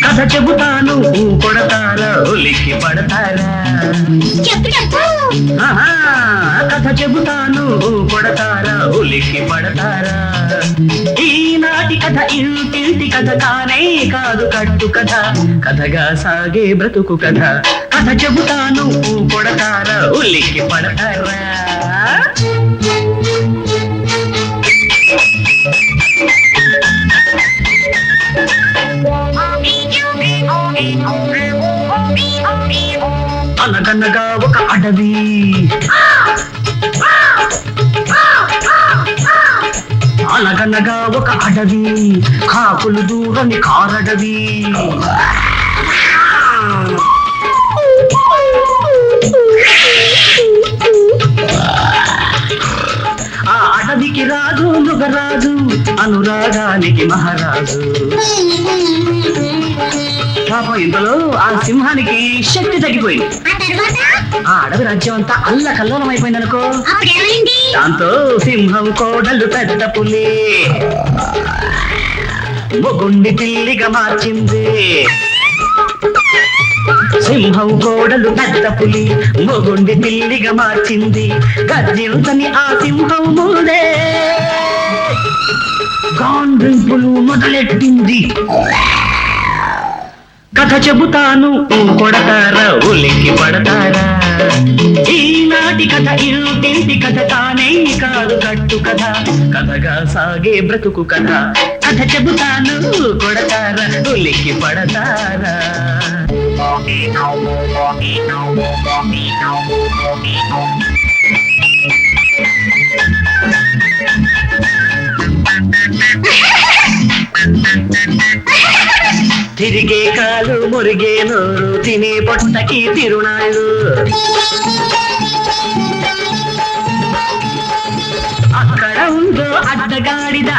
కథ చెబుతాను కొడతారా ఉలిక్కి పడతారా? కథ చెబుతాను కొడతారా ఉలిక్కి పడతారా? ఈనాటి కథ ఇంటింటి కథ కానే కాదు కట్టు కథ, కథగా సాగే బ్రతుకు కథ. కథ చెబుతాను కొడతారా ఉలిక్కి పడతారా? అనగనగా ఒక అడవి, అనగనగా ఒక అడవి, కాకులు దూరని కారడవి. ఆ అడవికి రాజు మృగరాజు, అనురాగానికి మహారాజు. పాపం ఇంతలో ఆ సింహానికి శక్తి తగ్గిపోయింది. ఆ అడవి రాజ్యం అంతా అల్లకల్లోలం అయిపోయింది అనుకో. దాంతో సింహం కోడలు పెద్ద పులి మొగుండి పిల్లిగా మార్చింది. సింహం కోడలు పెద్ద పులి మొగుండి పిల్లిగా మార్చింది. గర్జించని ఆ సింహం ముందే గాండ్రింపులు మొదలెట్టింది. కథ చెబుతాను కొడతారా ఉలిక్కి పడతారా? ఈనాటి కథ ఇంటింటి కథ కానే కాదు కట్టు కథ, కథగా సాగే బ్రతుకు కథ. కథ చెబుతాను కొడతారా ఉలిక్కి పడతారా? తిరిగే కాలు మురిగే నోరు, తినే పొట్టకి తిరునాళ్ళు. అక్కడ ఉందో అడ్డగాడిద,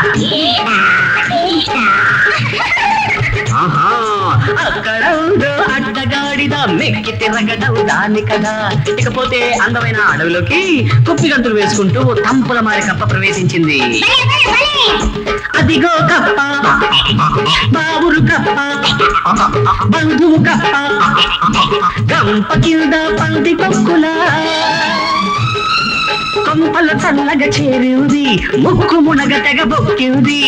అక్కడ ఉందో అడ్డగాడిద, మెక్కి తిరగడం దాని కదా. ఇకపోతే అందమైన అడవిలోకి కుప్పి గంతులు వేసుకుంటూ తంపుల మారి కప్ప ప్రవేశించింది. అదిగో కప్ప, బావురు కప్ప, బంధువు కప్ప, గంప కింద పంది పక్కుల కొంపల చల్లగా చేరింది, ముక్కు మునగ తెగ బొక్కింది.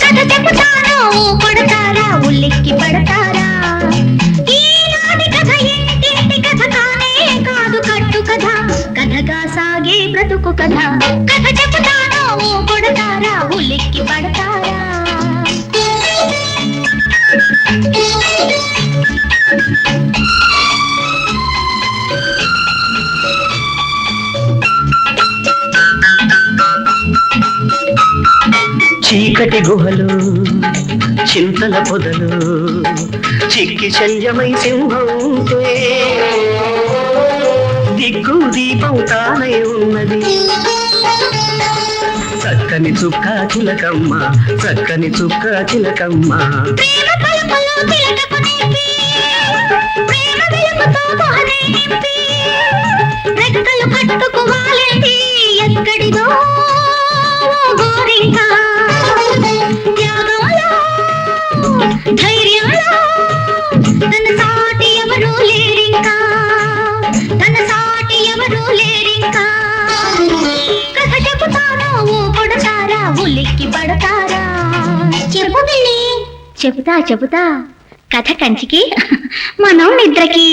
కథ చెబుతాను కొడతారా ఉలిక్కి పడతారా? ఈనాటి కథ ఇంటింటి కథ కానే కాదు కట్టు కథ, కథగా సాగే బ్రతుకు కథ. కథ చెబుతాను కొడతారా ఉలిక్కి పడతారా? చీకటి గుహలు చింతల పొదలు చిక్కి శల్యమై సింహం దిక్కు దీపం తానై ఉన్నది. చక్కని చుక్క చిలకమ్మ, చక్కని చుక్క చిలకమ్మ. రెక్కలు పట్టుకోవాలండి ఎక్కడిదో గోరింకా, త్యాగంలో ధైర్యంలో తన సాటి ఎవరు లేరింకా, తన సాటి ఎవరు లేరింకా. కథ చెబుతాను కొడతారా ఉలిక్కి పడతారా? చెప్పు పిల్లి. చెబుతా చెబుతా. కథ కంచికి మనం నిద్రకి.